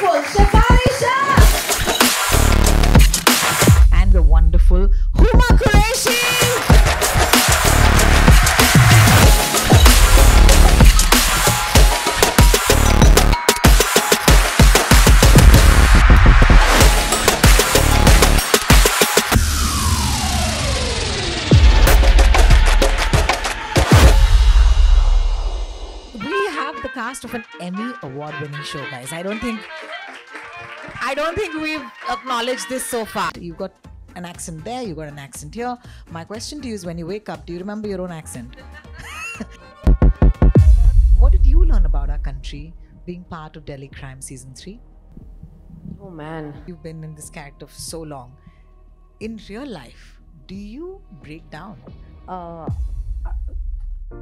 beautiful Shefali Shah and the wonderful Huma Qureshi. The cast of an Emmy award-winning show, guys. I don't think we've acknowledged this so far. You've got an accent there, you've got an accent here. My question to you is, when you wake up, do you remember your own accent? What did you learn about our country being part of Delhi Crime Season 3? Oh man. You've been in this character for so long. In real life, do you break down?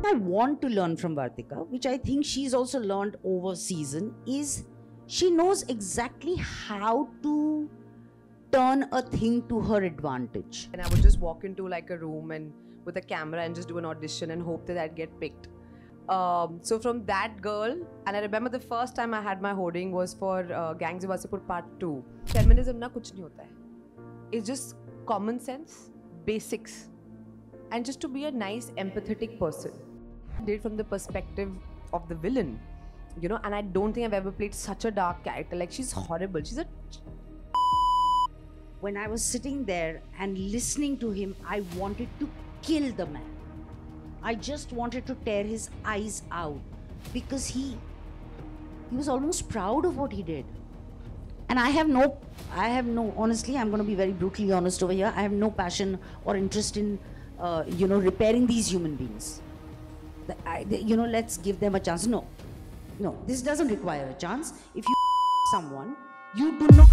I want to learn from Vartika, which I think she's also learned over season, is she knows exactly how to turn a thing to her advantage. And I would just walk into like a room and with a camera and just do an audition and hope that I'd get picked. So from that girl, and I remember the first time I had my hoarding was for Gangs of Wasseypur Part 2. Feminism na kuch nahi hota hai. It's just common sense, basics. And just to be a nice, empathetic person. I did from the perspective of the villain, you know, and I don't think I've ever played such a dark character. Like, she's horrible. She's a... When I was sitting there and listening to him, I wanted to kill the man. I just wanted to tear his eyes out because he was almost proud of what he did. And I have no, honestly, I'm going to be very brutally honest over here. I have no passion or interest in repairing these human beings. Let's give them a chance. No, this doesn't require a chance. If you someone, you do not.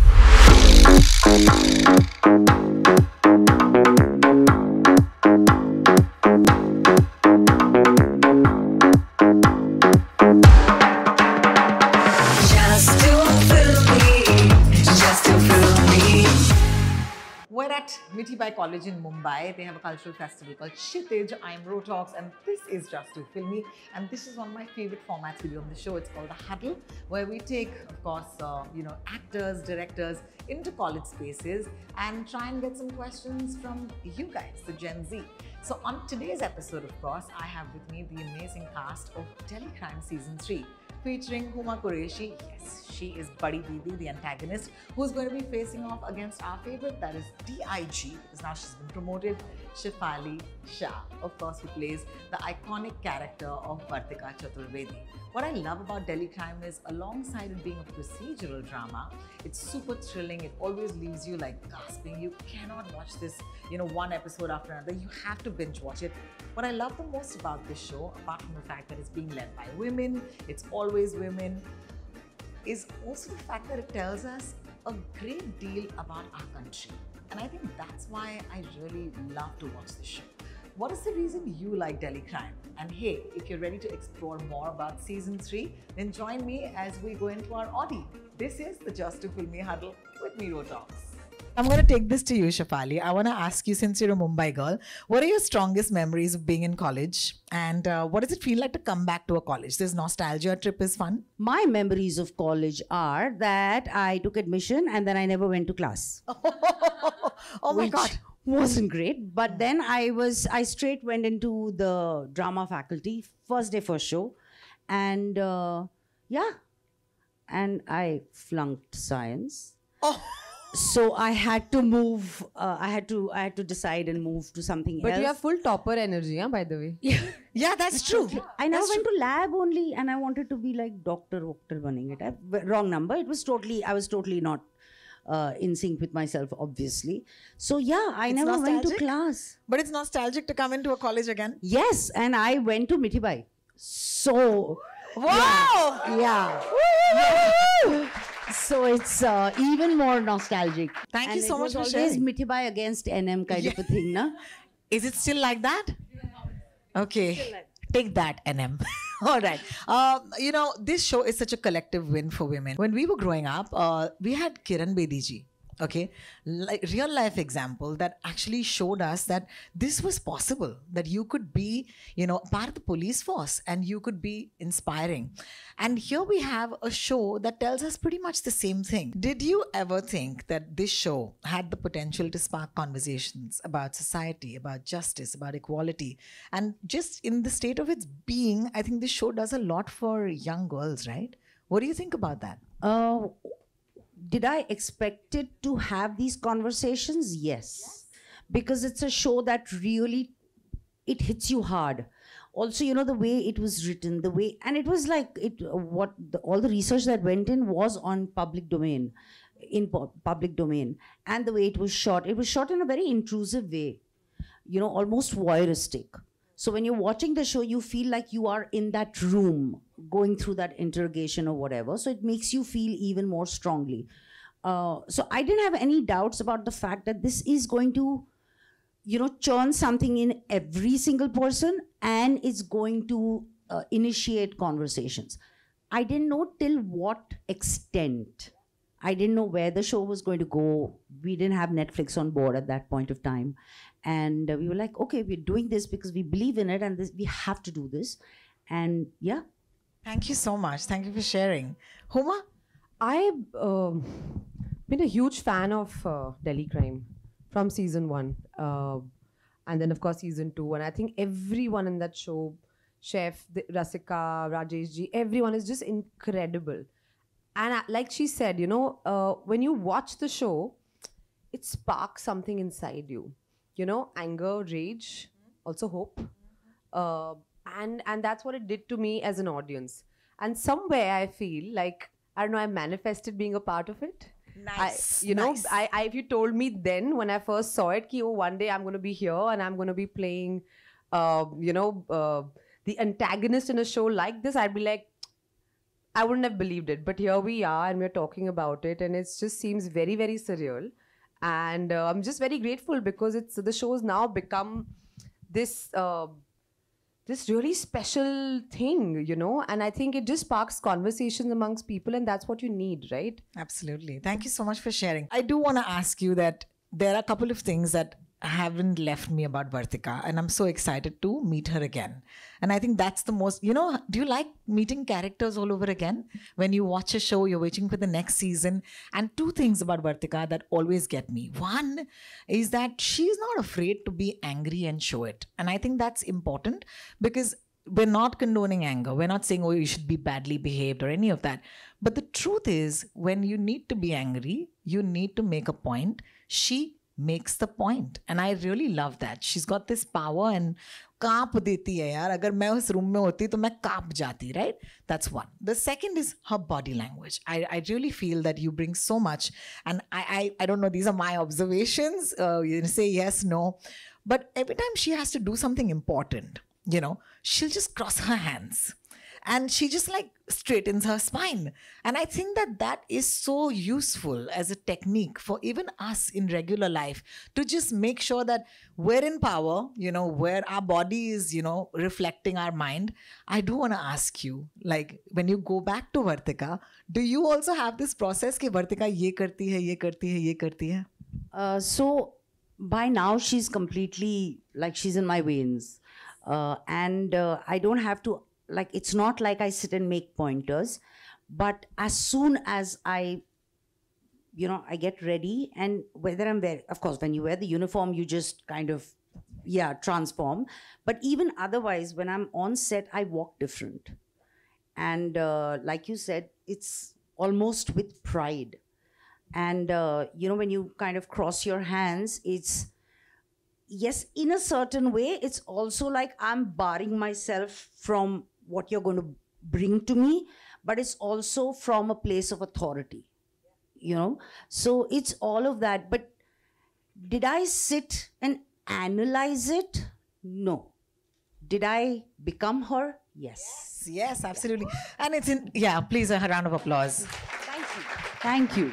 We're at Mithibai College in Mumbai. They have a cultural festival called Kshitij. I'm Rotox, and this is Just to Film Me. And this is one of my favorite formats we do on the show. It's called The Huddle, where we take, of course, actors, directors into college spaces and try and get some questions from you guys, the Gen Z. So on today's episode, of course, I have with me the amazing cast of Delhi Crime Season 3. Featuring Huma Qureshi. Yes, she is Buddy Didi, the antagonist, who's going to be facing off against our favorite, that is DIG, because now she's been promoted, Shefali Shah, of course, who plays the iconic character of Vartika Chaturvedi. What I love about Delhi Crime is, alongside it being a procedural drama, it's super thrilling. It always leaves you like gasping. You cannot watch this, one episode after another. You have to binge watch it. What I love the most about this show, apart from the fact that it's being led by women, it's always women, is also the fact that it tells us a great deal about our country. And I think that's why I really love to watch this show. What is the reason you like Delhi Crime? And hey, if you're ready to explore more about Season 3, then join me as we go into our Audi. This is the Just to Film Me Huddle with me, Rotox. I'm going to take this to you, Shefali. I want to ask you, since you're a Mumbai girl, what are your strongest memories of being in college? And what does it feel like to come back to a college? This nostalgia trip is fun. My memories of college are that I took admission and then I never went to class. Oh my God. Wasn't great. But then I straight went into the drama faculty, first day, first show. And and I flunked science. Oh. So I had to move. I had to decide and move to something else. But you have full topper energy, by the way. Yeah, that's true. I never went to lab only, and I wanted to be like Doctor banning it. Wrong number. I was totally not in sync with myself, obviously. So yeah, I never went to class. But it's nostalgic to come into a college again. Yes, and I went to Mithibai. So wow, yeah. So it's even more nostalgic. Thank you so much for sharing. sharing. Mithibai against NM kind of a thing, na? Is it still like that? Okay. Take that, NM. All right. This show is such a collective win for women. When we were growing up, we had Kiran Bedi ji. okay, like real life example that actually showed us that this was possible, that you could be, part of the police force and you could be inspiring. And here we have a show that tells us pretty much the same thing. Did you ever think that this show had the potential to spark conversations about society, about justice, about equality? And just in the state of its being, I think this show does a lot for young girls, right? What do you think about that? Did I expect it to have these conversations? Yes. Because it's a show that really, it hits you hard. Also, the way it was written, the way, and it was like, all the research that went in was on public domain, public domain. And the way it was shot in a very intrusive way, almost voyeuristic. So when you're watching the show, you feel like you are in that room going through that interrogation or whatever. So it makes you feel even more strongly. So I didn't have any doubts about the fact that this is going to, churn something in every single person, and it's going to initiate conversations. I didn't know till what extent. I didn't know where the show was going to go. We didn't have Netflix on board at that point of time. And we were like, okay, we're doing this because we believe in it, and we have to do this. And yeah. Thank you so much. Thank you for sharing. Huma? I've been a huge fan of Delhi Crime from season 1. And then, of course, season 2. And I think everyone in that show, Chef, Rasika, Rajesh ji, everyone is just incredible. And like she said, when you watch the show, it sparks something inside you. Anger, rage, also hope. And that's what it did to me as an audience. And somewhere I feel like, I don't know, I manifested being a part of it. Nice. Nice. If you told me then when I first saw it, one day I'm going to be here and I'm going to be playing, the antagonist in a show like this, I'd be like, I wouldn't have believed it. But here we are and we're talking about it, and it just seems very, very surreal. And I'm just very grateful because the show's now become this really special thing, and I think it just sparks conversations amongst people, and that's what you need, right? Absolutely. Thank you so much for sharing. I do want to ask you that there are a couple of things that haven't left me about Vartika, and I'm so excited to meet her again. And I think that's the most, do you like meeting characters all over again? When you watch a show, you're waiting for the next season. And 2 things about Vartika that always get me. One is that she's not afraid to be angry and show it. And I think that's important because we're not condoning anger. We're not saying, oh, you should be badly behaved or any of that. But the truth is, when you need to be angry, you need to make a point. She makes the point, and I really love that. She's got this power and कांप देती है यार. अगर मैं उस room में होती तो मैं कांप जाती, right? That's one. The second is her body language. I really feel that you bring so much, and I don't know, these are my observations. You say yes, no, but every time she has to do something important, she'll just cross her hands. And she just like straightens her spine. And I think that is so useful as a technique for even us in regular life to just make sure that we're in power, where our body is, reflecting our mind. I do want to ask you, like, when you go back to Vartika, do you also have this process कि Vartika ये करती है, ये करती है, ये करती है? So by now she's completely, like, she's in my veins. And I don't have to, like, it's not like I sit and make pointers, but as soon as I get ready, and whether I'm there, of course, when you wear the uniform, you just kind of, transform. But even otherwise, when I'm on set, I walk different. And like you said, it's almost with pride. And, when you kind of cross your hands, it's, yes, in a certain way, it's also like I'm barring myself from what you're going to bring to me, but it's also from a place of authority, So it's all of that. But did I sit and analyze it? No. Did I become her? Yes. Yes, absolutely. And it's please, a round of applause. Thank you. Thank you.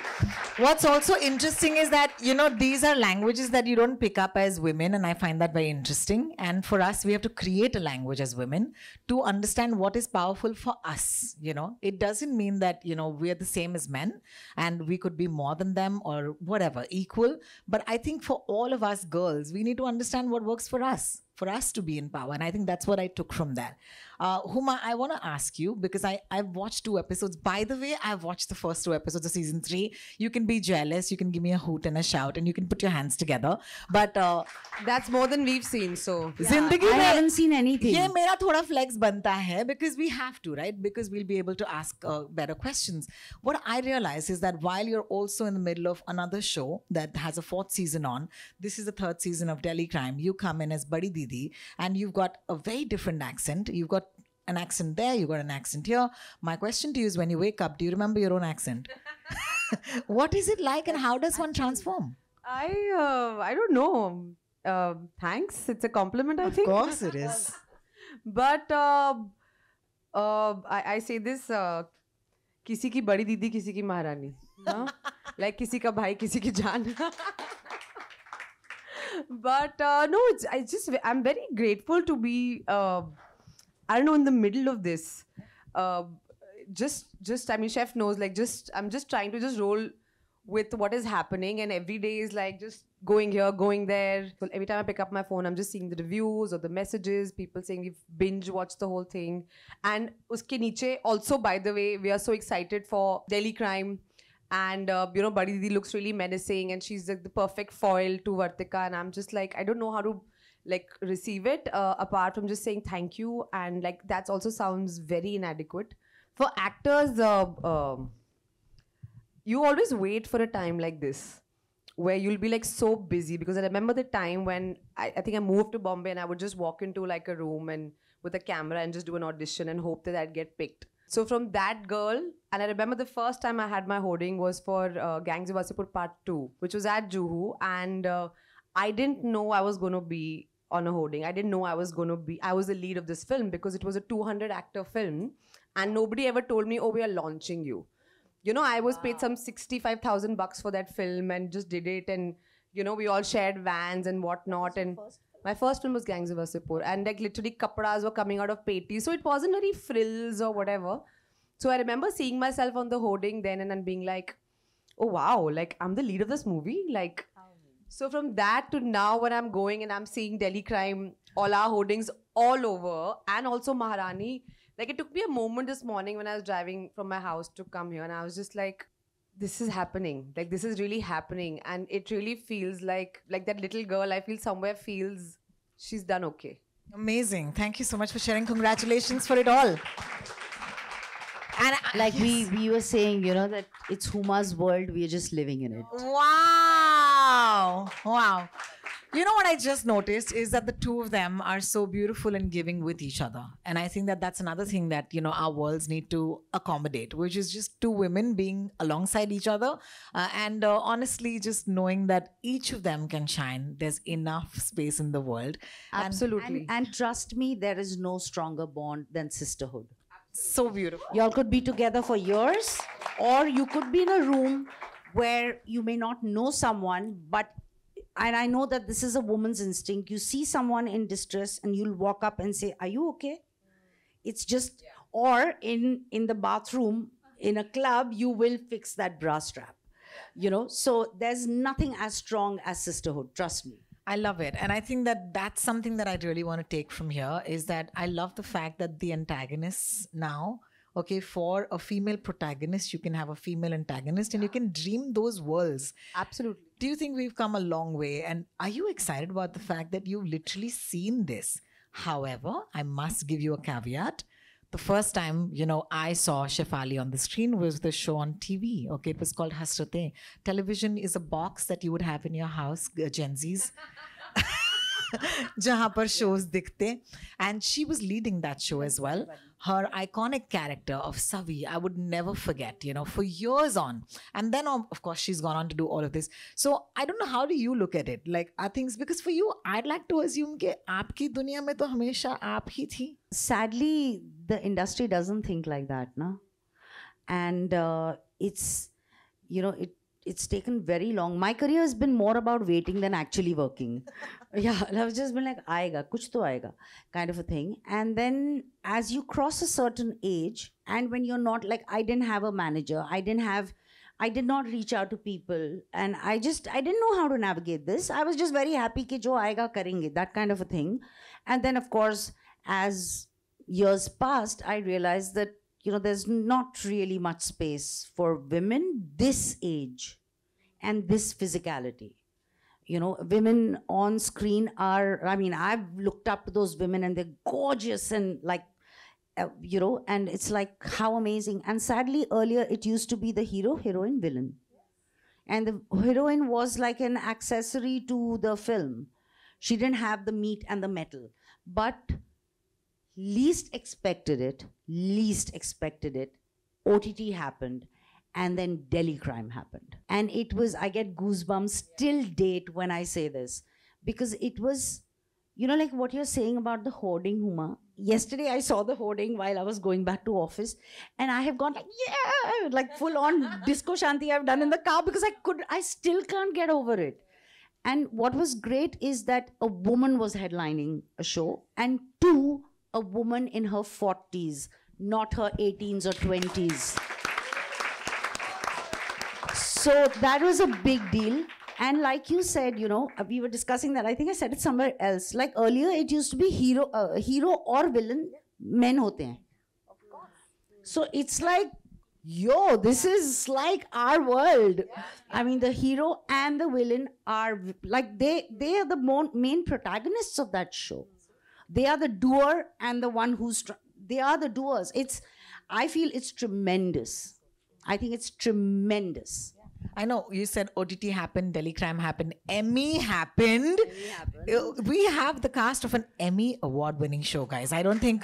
What's also interesting is that, these are languages that you don't pick up as women, and I find that very interesting. And for us, we have to create a language as women to understand what is powerful for us. It doesn't mean that, we're the same as men and we could be more than them or whatever, equal. But I think for all of us girls, we need to understand what works for us to be in power. And I think that's what I took from that. Huma, I want to ask you, because I've watched 2 episodes. By the way, I've watched the first 2 episodes of season 3. You can be jealous, you can give me a hoot and a shout, and you can put your hands together. But that's more than we've seen. So Zindagi I mein haven't seen anything. ये मेरा थोड़ा flex बनता है, because we have to, right? Because we'll be able to ask better questions. What I realize is that while you're also in the middle of another show that has a 4th season on, this is the 3rd season of Delhi Crime. You come in as Badi Didi, and you've got a very different accent. You've got an accent there, you've got an accent here. My question to you is, when you wake up, do you remember your own accent? What is it like, and how does one transform? I don't know. Thanks. It's a compliment, I think. Of course it is. But I say this, किसी की बड़ी दीदी किसी की महारानी, like किसी का भाई किसी की जान. But no, I'm very grateful to be I don't know, in the middle of this. Just I mean, chef knows, like, I'm just trying to just roll with what is happening, and every day is like just going here, going there. So every time I pick up my phone, I'm just seeing the reviews or the messages, people saying we've binge watched the whole thing. And uske niche also, by the way, we are so excited for Delhi Crime. And Badi Didi looks really menacing, and she's like the perfect foil to Vartika. And I'm just like, I don't know how to like receive it apart from just saying thank you. And like that also sounds very inadequate for actors. You always wait for a time like this where you'll be like so busy, because I remember the time when I think I moved to Bombay, and I would just walk into like a room and with a camera and just do an audition and hope that I'd get picked. So from that girl, and I remember the first time I had my hoarding was for Gangs of Wasseypur Part 2, which was at Juhu, and I didn't know I was going to be on a hoarding. I didn't know I was the lead of this film, because it was a 200 actor film, and nobody ever told me, oh, we are launching you. I was paid some $65,000 for that film and just did it, and we all shared vans and whatnot. And my first film was Gangs of Wasseypur, and like literally kapras were coming out of peti, so it wasn't very frills or whatever. So I remember seeing myself on the hoarding then and then being like, oh wow, like I'm the lead of this movie, like. So from that to now, when I'm going and I'm seeing Delhi Crime, all our hoardings all over, and also Maharani, like it took me a moment this morning when I was driving from my house to come here, and I was just like, this is happening. Like this is really happening, and it really feels like that little girl, I feel somewhere feels she's done okay. Amazing. Thank you so much for sharing. Congratulations for it all. And like we were saying, that it's Huma's world, we are just living in it. Wow. Wow. You know what I just noticed is that the two of them are so beautiful and giving with each other. And I think that that's another thing that, our worlds need to accommodate, which is just 2 women being alongside each other. And honestly, just knowing that each of them can shine. There's enough space in the world. Absolutely. And trust me, there is no stronger bond than sisterhood. So beautiful. Y'all could be together for years, or you could be in a room where you may not know someone, and I know that this is a woman's instinct. You see someone in distress and you'll walk up and say, are you okay? It's just, or in the bathroom, in a club, you will fix that bra strap. So there's nothing as strong as sisterhood, trust me. I love it. And I think that that's something that I really want to take from here, is that I love the fact that the antagonists now, okay, for a female protagonist, you can have a female antagonist, and you can dream those worlds. Absolutely. Do you think we've come a long way? And are you excited about the fact that you've literally seen this? However, I must give you a caveat. The first time, I saw Shefali on the screen was the show on TV. Okay, it was called Hasrate. Television is a box that you would have in your house, Gen Zs. Jahan par shows dikhte. And she was leading that show as well. Her iconic character of Savi, I would never forget, for years on. And then, of course, she's gone on to do all of this. So I don't know, how do you look at it? Like, are things, because for you, I'd like to assume that aapki duniya mein to hamesha aap hi thi. Sadly, the industry doesn't think like that, no? And it's, you know, it's taken very long. My career has been more about waiting than actually working. Yeah, I've just been like, aayega, kuch to aayega, kind of a thing. And then as you cross a certain age, and when you're not like, I didn't have a manager, I did not reach out to people, and I didn't know how to navigate this. I was just very happy ki jo aayega karenge, that kind of a thing. And then of course, as years passed, I realized that, you know, there's not really much space for women this age and this physicality. You know, women on screen are, I mean, I've looked up to those women and they're gorgeous and like, you know, and it's like, how amazing. And sadly, earlier it used to be the hero, heroine, villain. And the heroine was like an accessory to the film. She didn't have the meat and the metal. But least expected it, OTT happened, and then Delhi Crime happened. And it was, I get goosebumps till date when I say this, because it was, you know, like what you're saying about the hoarding, Huma. Yesterday I saw the hoarding while I was going back to office, and I have gone like, yeah, like full on disco shanti I've done in the car, because I still can't get over it. And what was great is that a woman was headlining a show, and two, a woman in her 40s, not her 18s or 20s. So that was a big deal. And like you said, you know, we were discussing that. I think I said it somewhere else. Like earlier, it used to be hero or villain, men hote hain. So it's like, yo, this is like our world. Yeah. I mean, the hero and the villain are like, they are the main protagonists of that show. They are the doer and the one who's, they are the doers. I feel it's tremendous. I think it's tremendous. I know you said OTT happened, Delhi Crime happened, Emmy happened. We have the cast of an Emmy award-winning show, guys. I don't think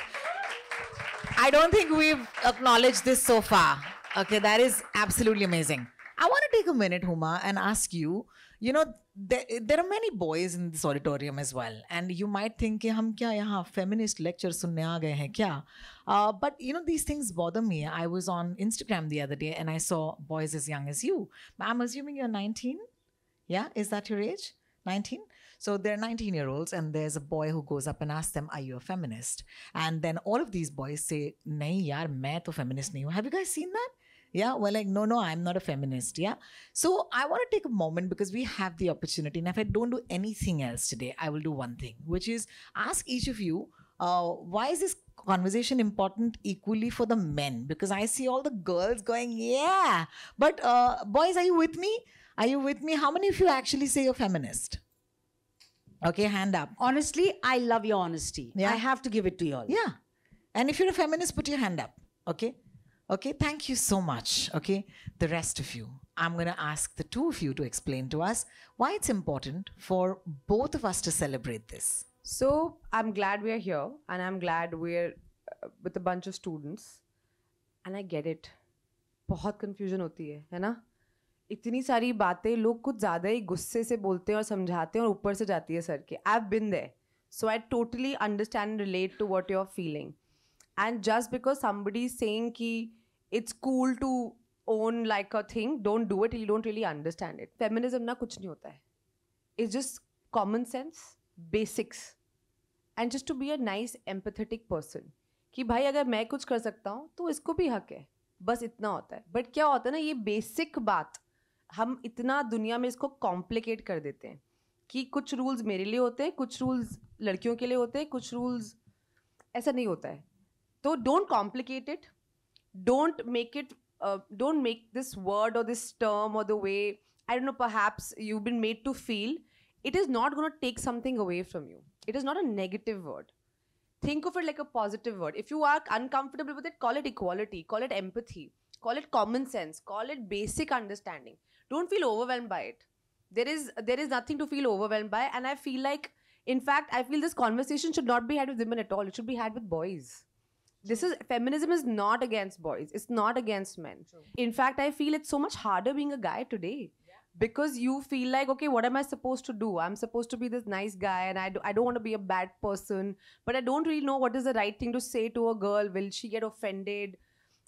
we've acknowledged this so far. Okay, that is absolutely amazing. I want to take a minute, Huma, and ask you, you know, there are many boys in this auditorium as well. And you might think, hum kya yahan feminist lecture sunne aa gaye hain kya? But, you know, these things bother me. I was on Instagram the other day and I saw boys as young as you. I'm assuming you're 19? Yeah? Is that your age? 19? So they're 19-year-olds and there's a boy who goes up and asks them, are you a feminist? And then all of these boys say, nahi yaar, main to feminist nahi hu. Have you guys seen that? Yeah, well, like, no, I'm not a feminist. Yeah. So I want to take a moment because we have the opportunity. And if I don't do anything else today, I will do one thing, which is ask each of you, why is this conversation important equally for the men? Because I see all the girls going, yeah. But boys, are you with me? Are you with me? How many of you actually say you're feminist? Okay, hand up. Honestly, I love your honesty. Yeah. I have to give it to you all. Yeah. And if you're a feminist, put your hand up. Okay. Okay, thank you so much. Okay, the rest of you, I'm going to ask the two of you to explain to us why it's important for both of us to celebrate this. So I'm glad we're here and I'm glad we're with a bunch of students. And I get it. बहुत confusion होती है ना? इतनी सारी बातें लोग कुछ ज़्यादा ही गुस्से से बोलते हैं और समझाते हैं और ऊपर से जाती है सर के. I've been there. So I totally understand and relate to what you're feeling. And just because somebody is saying ki it's cool to own like a thing, don't do it till you don't really understand it. Feminism na kuch nahi hota hai. It's just common sense, basics. And just to be a nice, empathetic person. कि भाई अगर मैं कुछ कर सकता हूँ तो इसको भी हक है. बस इतना होता है. But क्या होता है ना, ये basic बात हम इतना दुनिया में इसको complicate कर देते हैं कि कुछ rules मेरे लिए होते हैं, कुछ rules लड़कियों के लिए होते हैं, कुछ rules ऐसा नहीं होता है. So don't complicate it. Don't make this word or this term or the way, I don't know, perhaps you've been made to feel. It is not going to take something away from you. It is not a negative word. Think of it like a positive word. If you are uncomfortable with it, call it equality, call it empathy, call it common sense, call it basic understanding. Don't feel overwhelmed by it. There is nothing to feel overwhelmed by. And I feel like, in fact, I feel this conversation should not be had with women at all. It should be had with boys. Feminism is not against boys. It's not against men. True. In fact, I feel it's so much harder being a guy today. Yeah. Because you feel like, okay, what am I supposed to do? I'm supposed to be this nice guy and I don't want to be a bad person. But I don't really know what is the right thing to say to a girl. Will she get offended?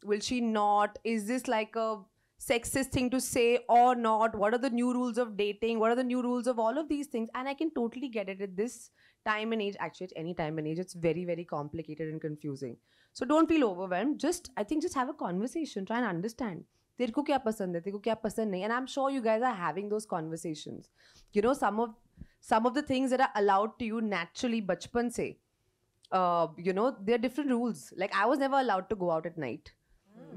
Will she not? Is this like a sexist thing to say or not, what are the new rules of dating, what are the new rules of all of these things. And I can totally get it at this time and age. Actually, at any time and age, it's very, very complicated and confusing. So don't feel overwhelmed. Just, I think, just have a conversation. Try and understand. तेरे को क्या पसंद है, तेरे को क्या पसंद नहीं. And I'm sure you guys are having those conversations. You know, some of the things that are allowed to you naturally bachpan se, you know, there are different rules. Like, I was never allowed to go out at night.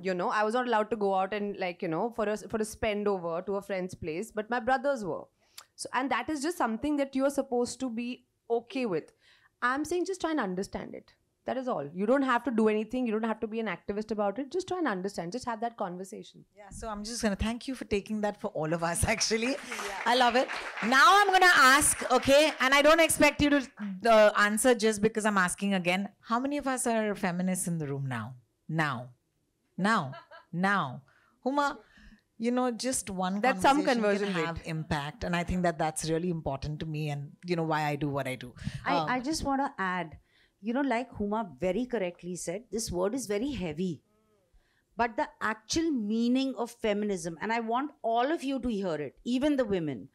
You know, I was not allowed to go out and, like, you know, for a spend over to a friend's place, but my brothers were. So, and that is just something that you are supposed to be okay with. I'm saying just try and understand it. That is all. You don't have to do anything. You don't have to be an activist about it. Just try and understand. Just have that conversation. Yeah, so I'm just going to thank you for taking that for all of us, actually. I love it. Now I'm going to ask, okay, and I don't expect you to answer just because I'm asking again. How many of us are feminists in the room now? Now. Huma, you know, just one That's some conversation conversion can have rate. impact. And I think that that's really important to me and, you know, why I do what I do. I just want to add, you know, like Huma very correctly said, this word is very heavy. But the actual meaning of feminism, and I want all of you to hear it, even the women,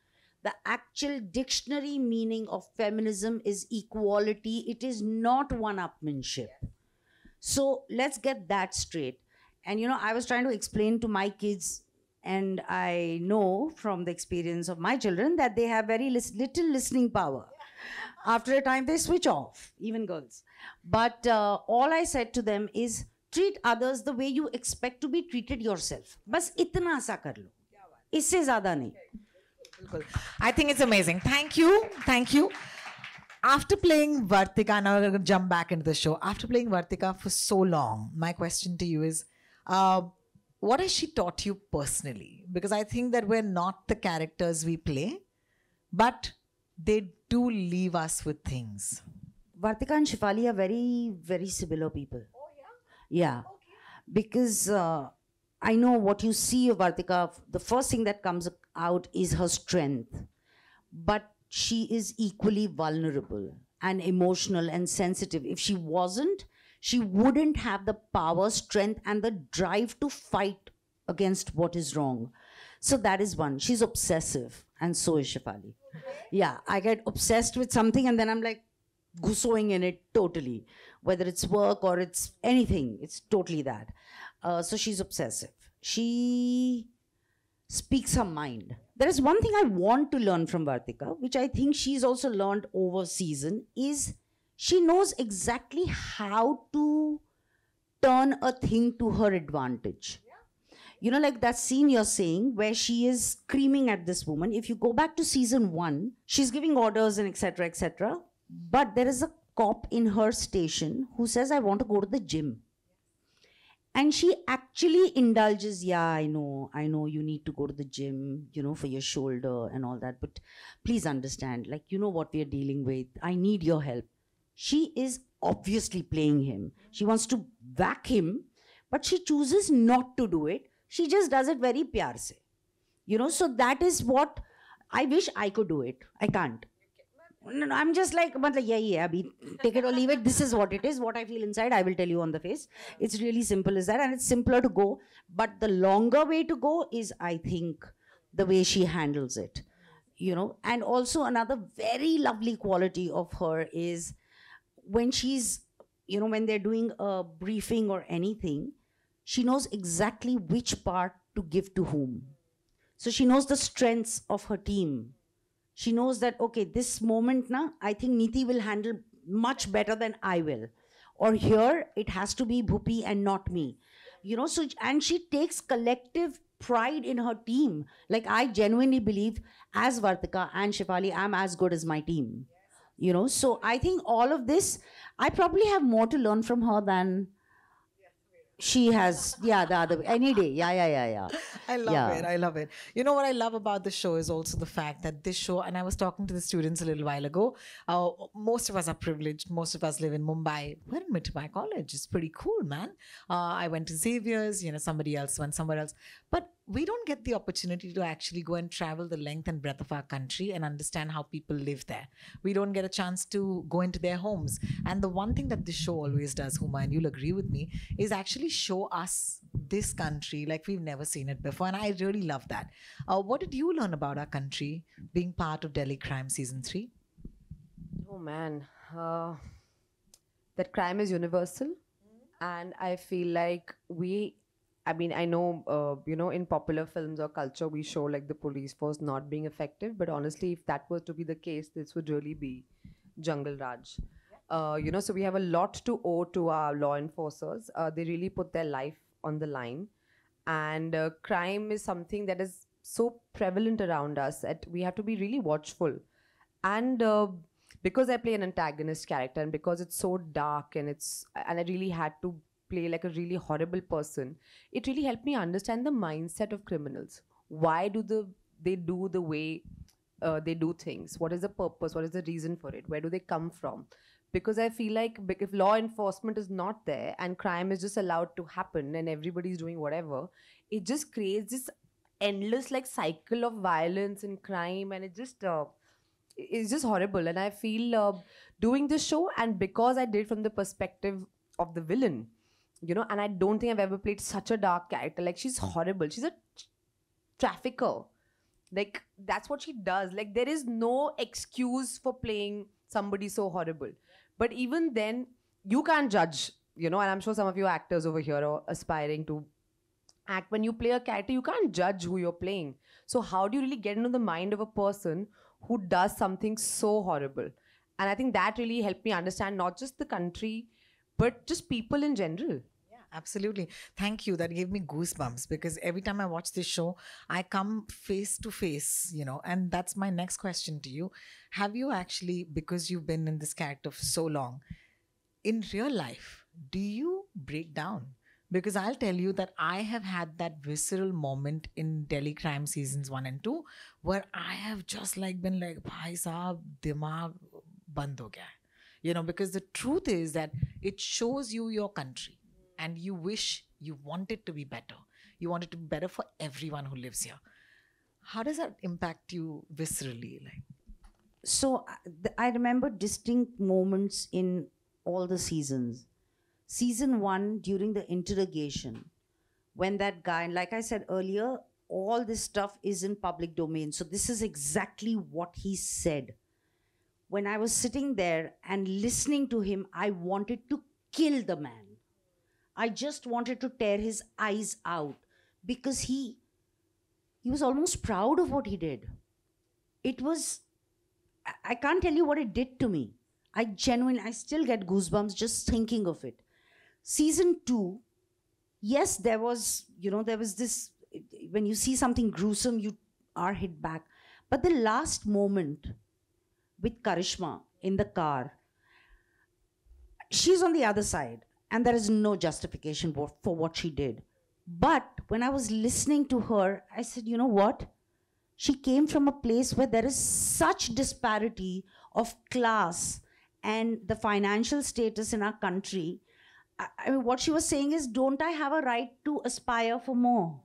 the actual dictionary meaning of feminism is equality. It is not one-upmanship. So let's get that straight. And, you know, I was trying to explain to my kids, and I know from the experience of my children that they have very little listening power. After a time, they switch off, even girls. But all I said to them is, treat others the way you expect to be treated yourself. Bas itna sa kar lo. Isse zyada nahi. I think it's amazing. Thank you. After playing Vartika, now we're going to jump back into the show. After playing Vartika for so long, my question to you is, what has she taught you personally? Because I think that we're not the characters we play, but they do leave us with things. Vartika and Shefali are very, very similar people. Oh, yeah? Yeah. Okay. Because I know what you see of Vartika, the first thing that comes out is her strength. But she is equally vulnerable and emotional and sensitive. If she wasn't, she wouldn't have the power, strength, and the drive to fight against what is wrong. So that is one. She's obsessive, and so is Shefali. Yeah, I get obsessed with something, and then I'm like gusoing in it totally. Whether it's work or it's anything, it's totally that. So she's obsessive. She speaks her mind. There is one thing I want to learn from Vartika, which I think she's also learned over season, is she knows exactly how to turn a thing to her advantage. Yeah. You know, like that scene you're saying where she is screaming at this woman. If you go back to season 1, she's giving orders and etc., etc. But there is a cop in her station who says, I want to go to the gym. And she actually indulges, yeah, I know you need to go to the gym, you know, for your shoulder and all that. But please understand, like, you know what we are dealing with. I need your help. She is obviously playing him. She wants to whack him, but she chooses not to do it. She just does it very pyar se. You know, so that is what I wish I could do it. I can't. No, I'm just like, yeah, take it or leave it. This is what it is. What I feel inside, I will tell you on the face. It's really simple as that. And it's simpler to go. But the longer way to go is, I think, the way she handles it. You know, and also another very lovely quality of her is when she's, you know, when they're doing a briefing or anything, she knows exactly which part to give to whom. So she knows the strengths of her team. She knows that, okay, this moment, I think Neeti will handle much better than I will. Or here, it has to be Bhupi and not me. You know, so, and she takes collective pride in her team. Like, I genuinely believe, as Vartika and Shefali, I'm as good as my team. You know, so I think all of this, I probably have more to learn from her than she has, yeah, the other way. Any day, yeah. I love it. You know what I love about the show is also the fact that this show, and I was talking to the students a little while ago, most of us are privileged. Most of us live in Mumbai. We're in Mithai College. It's pretty cool, man. I went to Xavier's, you know, somebody else went somewhere else. But we don't get the opportunity to actually go and travel the length and breadth of our country and understand how people live there. We don't get a chance to go into their homes. And the one thing that this show always does, Huma, and you'll agree with me, is actually show us this country like we've never seen it before. And I really love that. What did you learn about our country being part of Delhi Crime Season 3? Oh man, that crime is universal, and I feel like I know, in popular films or culture, we show like the police force not being effective, but honestly, if that was to be the case, this would really be Jungle Raj. So we have a lot to owe to our law enforcers. They really put their life on the line, and crime is something that is so prevalent around us that we have to be really watchful. And because I play an antagonist character, and because it's so dark, and I really had to play like a really horrible person, it really helped me understand the mindset of criminals. Why do they do the way they do things? What is the purpose? What is the reason for it? Where do they come from? Because I feel like if law enforcement is not there and crime is just allowed to happen and everybody's doing whatever, it just creates this endless like cycle of violence and crime, and it's just horrible. And I feel doing this show, and because I did from the perspective of the villain, and I don't think I've ever played such a dark character. Like, she's horrible. She's a trafficker. Like, that's what she does. Like, there is no excuse for playing somebody so horrible. But even then, you can't judge, and I'm sure some of you actors over here are aspiring to act. When you play a character, you can't judge who you're playing. So how do you really get into the mind of a person who does something so horrible? And I think that really helped me understand not just the country, but just people in general. Absolutely. Thank you. That gave me goosebumps, because every time I watch this show, I come face to face, and that's my next question to you. Have you actually, because you've been in this character for so long, in real life, do you break down? Because I'll tell you that I have had that visceral moment in Delhi Crime Seasons 1 and 2, where I have just been like, bhai sahab, dimag band ho gaya. Because the truth is that it shows you your country. And you wish you want it to be better. You want it to be better for everyone who lives here. How does that impact you viscerally? So I remember distinct moments in all the seasons. Season 1, during the interrogation, when that guy, and like I said earlier, all this stuff is in public domain. So this is exactly what he said. When I was sitting there and listening to him, I wanted to kill the man. I just wanted to tear his eyes out, because he was almost proud of what he did. I can't tell you what it did to me. I still get goosebumps just thinking of it. Season 2, yes, there was this, when you see something gruesome, you are hit back. But the last moment with Karishma in the car, she's on the other side. And there is no justification for what she did. But when I was listening to her, I said, you know what? She came from a place where there is such disparity of class and the financial status in our country. I mean, what she was saying is, don't I have a right to aspire for more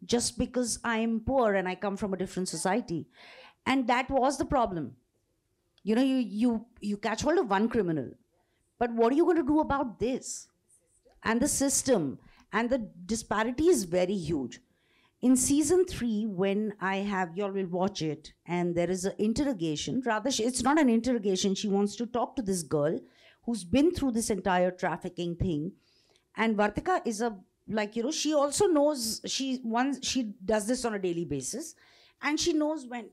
just because I am poor and I come from a different society? And that was the problem. You catch hold of one criminal. But what are you going to do about this? And the system. And the disparity is very huge. In season 3, when y'all will watch it, and there is an interrogation. Rather, it's not an interrogation. She wants to talk to this girl who's been through this entire trafficking thing. And Vartika is she also knows, she does this on a daily basis. And she knows when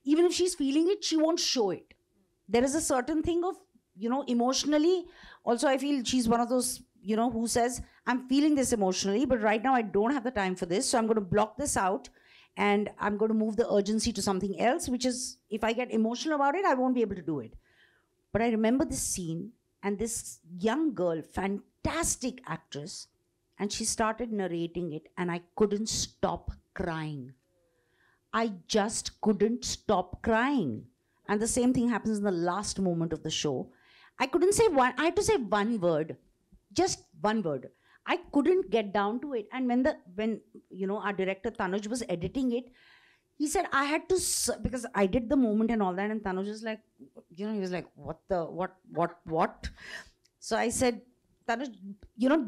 even if she's feeling it, she won't show it. There is a certain thing of, emotionally, also I feel she's one of those, who says, I'm feeling this emotionally, but right now I don't have the time for this, so I'm going to block this out, and I'm going to move the urgency to something else, which is, if I get emotional about it, I won't be able to do it. But I remember this scene, and this young girl, fantastic actress, and she started narrating it, and I couldn't stop crying. I just couldn't stop crying. And the same thing happens in the last moment of the show. I had to say one word, just one word. I couldn't get down to it. And when our director Tanuj was editing it, he said I had to because I did the moment and all that, and Tanuj was like, he was like, what? So I said, Tanuj,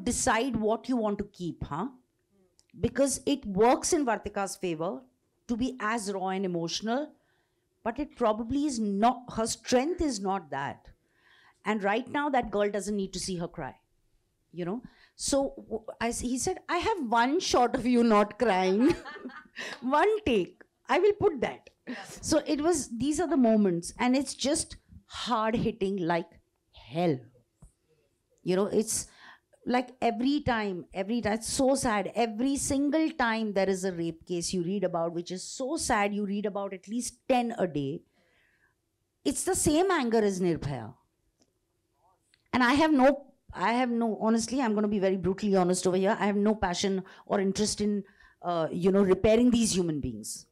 decide what you want to keep, huh? Because it works in Vartika's favor to be as raw and emotional, but it probably is not, her strength is not that. And right now that girl doesn't need to see her cry, So he said, I have one shot of you not crying, one take. I will put that. So these are the moments, and it's just hard hitting like hell. It's like every time, it's so sad. Every single time there is a rape case you read about, which is so sad, you read about at least 10 a day. It's the same anger as Nirbhaya. And I have no, honestly, I'm going to be very brutally honest over here. I have no passion or interest in, repairing these human beings.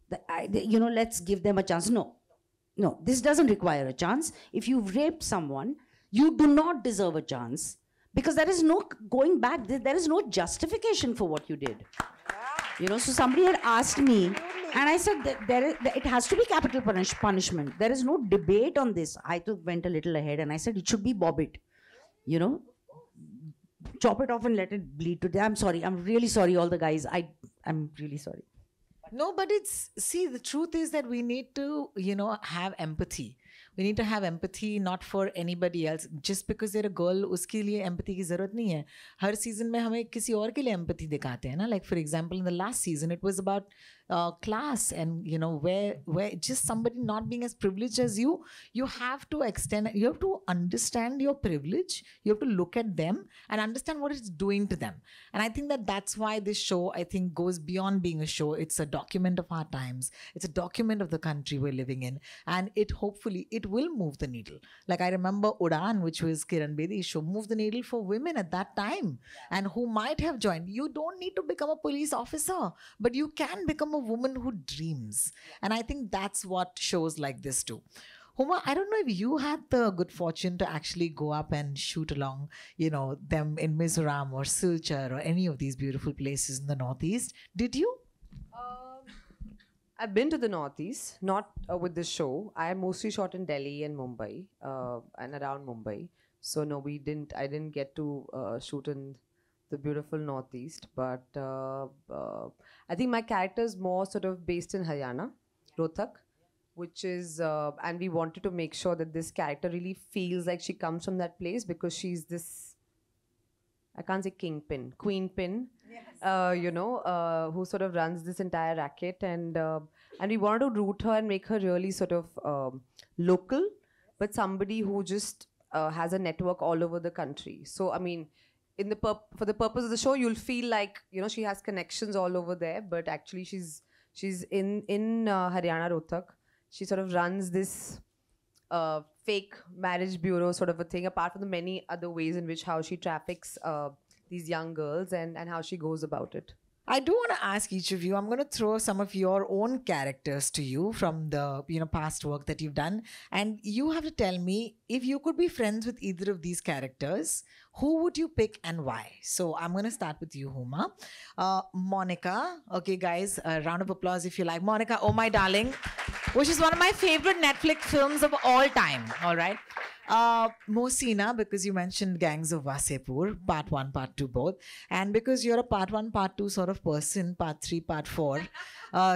Let's give them a chance. No, this doesn't require a chance. If you rape someone, you do not deserve a chance, because there is no going back. There is no justification for what you did. So somebody had asked me, and I said that it has to be capital punishment. There is no debate on this. I went a little ahead and I said it should be bob it. Chop it off and let it bleed to death. I'm sorry. I'm really sorry, all the guys. I'm really sorry. No, but the truth is that we need to, have empathy. We need to have empathy not for anybody else. Just because they're a girl, उसके लिए empathy की ज़रूरत नहीं है. हर season में हमें किसी और के लिए empathy दिखाते हैं ना. Like for example, in the last season, it was about class and where just somebody not being as privileged as you have to you have to understand your privilege. You have to look at them and understand what it's doing to them. And I think that's why this show, I think, goes beyond being a show. It's a document of our times. It's a document of the country we're living in, and hopefully it will move the needle. Like I remember Udaan, which was Kiran Bedi's show, moved the needle for women at that time, and who might have joined. You don't need to become a police officer, but you can become a woman who dreams. And I think that's what shows like this do. Huma, I don't know if you had the good fortune to actually go up and shoot along, them in Mizoram or Silchar or any of these beautiful places in the Northeast. Did you? I've been to the Northeast, not with this show. I mostly shot in Delhi and Mumbai and around Mumbai. So no, I didn't get to shoot in the beautiful Northeast. But I think my character is more sort of based in Haryana, Rohtak, which is, and we wanted to make sure that this character really feels like she comes from that place, because she's this, I can't say kingpin, queen pin. Yes. Who sort of runs this entire racket, and we wanted to root her and make her really sort of local, but somebody who just has a network all over the country. So I mean, for the purpose of the show, you'll feel like she has connections all over there, but actually she's in Haryana, Rohtak. She sort of runs this fake marriage bureau sort of a thing, apart from the many other ways in which how she traffics these young girls and how she goes about it. I do want to ask each of you, I'm going to throw some of your own characters to you from the past work that you've done, and you have to tell me, if you could be friends with either of these characters, who would you pick and why? So I'm going to start with you, Huma. Monica. Okay, guys, a round of applause if you like. Monica, Oh My Darling, which is one of my favorite Netflix films of all time. All right. Mohsina, because you mentioned Gangs of Wasepur, part 1, part 2 both. And because you're a part 1, part 2 sort of person, part 3, part 4,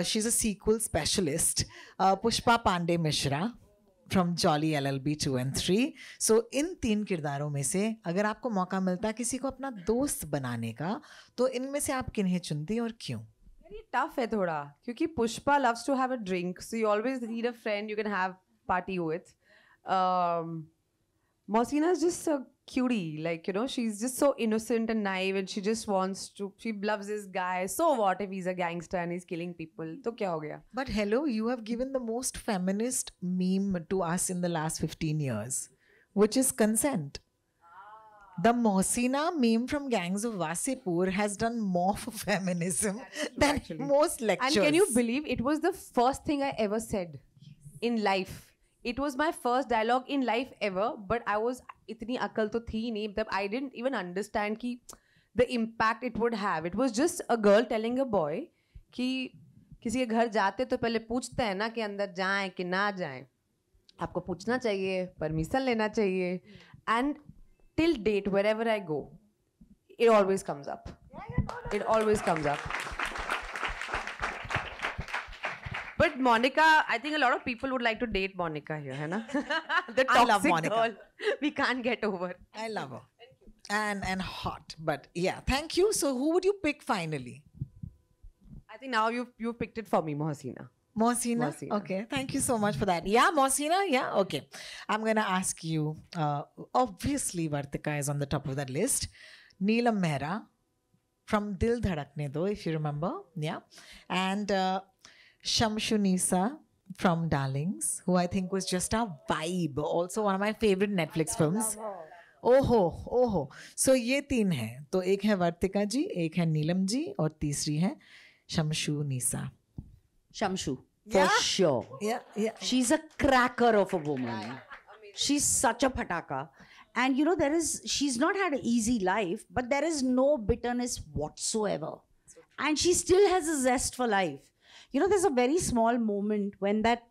she's a sequel specialist. Pushpa Pandey Mishra from Jolly LLB 2 and 3. So इन 3 किरदारों में से अगर आपको मौका मिलता किसी को अपना दोस्त बनाने का, तो इनमें से आप किन्हें चुनती और क्यों? Very tough है थोड़ा, क्योंकि Pushpa loves to have a drink, so you always need a friend you can have party with. Mohsina is just a cutie, like, she's just so innocent and naive, and she loves this guy. So what if he's a gangster and he's killing people? To kya ho gaya? But hello, you have given the most feminist meme to us in the last 15 years, which is consent. The Mohsina meme from Gangs of Wasepur has done more for feminism than actually most lectures. And can you believe it was the first thing I ever said in life? It was my first dialogue in life ever, but I was itni akal to thi nahi, I didn't even understand ki the impact it would have. It was just a girl telling a boy कि किसी के घर जाते तो पहले पूछते हैं ना कि अंदर जाएं कि ना जाएं. आपको पूछना चाहिए, परमिशन लेना चाहिए. And till date, wherever I go, it always comes up. It always comes up. But Monica, I think a lot of people would like to date Monica here, है ना? The I love toxic Monica. girl we can't get over. I love her. And hot. But yeah, thank you. So who would you pick finally? I think now you've picked it for me, Mohsina. Mohsina? Mohsina. Okay, thank you so much for that. Yeah, Mohsina? Yeah, okay. I'm going to ask you, obviously Vartika is on the top of that list. Neelam Mehra from Dil Dhadakne Do, if you remember. Yeah. And Shamshu Nisa from Darlings, who I think was just a vibe. Also one of my favorite Netflix films. ओहो सो ये 3 हैं. तो एक है वर्तिका जी, एक है नीलम जी और तीसरी है शमशू निसा. Shamshu, for sure. Yeah. She's a cracker of a woman. She's such a pataka. And you know, she's not had an easy life, but there is no bitterness whatsoever. And she still has a zest for life. You know, there's a very small moment when that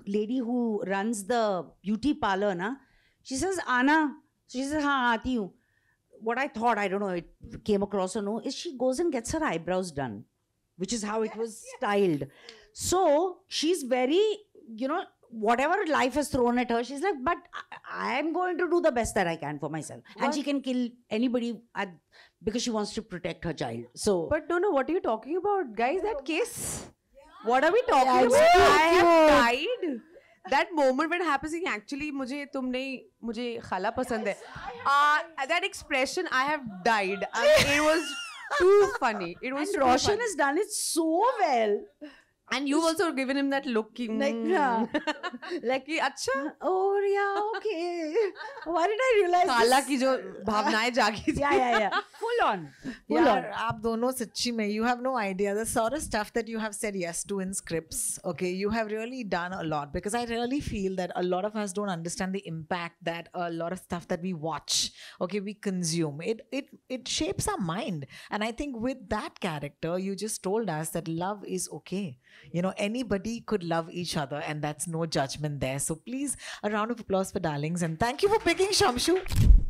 lady who runs the beauty parlor, she says, Anna, she says, हाँ आती हूँ. What I thought, I don't know, it came across or no, is she goes and gets her eyebrows done, which is how it was styled. So she's very, you know, whatever life has thrown at her, she's like, but I am going to do the best that I can for myself. And she can kill anybody because she wants to protect her child. So, But no, what are you talking about? Guys, that kiss. What are we talking Yeah, about? it's I cute. have died. That moment when it happens, actually, मुझे खाला पसंद है. That expression, I have died. It was too funny. It was and too Roshan funny. has done it so well. And you've also given him that look. Like, yeah. Like, अच्छा. Oh, yeah, okay. Why did I realize खाला this? की जो भावनाएं जागी थी. Yeah. Full on. यार आप दोनों सच्ची में you have no idea the sort of stuff that you have said yes to in scripts. Okay, you have really done a lot, because I really feel that a lot of us don't understand the impact that a lot of stuff that we watch, okay, we consume. It shapes our mind. And I think with that character, you just told us that love is okay. You know, anybody could love each other and that's no judgment there. So please, a round of applause for Darlings, and thank you for picking Shamshu.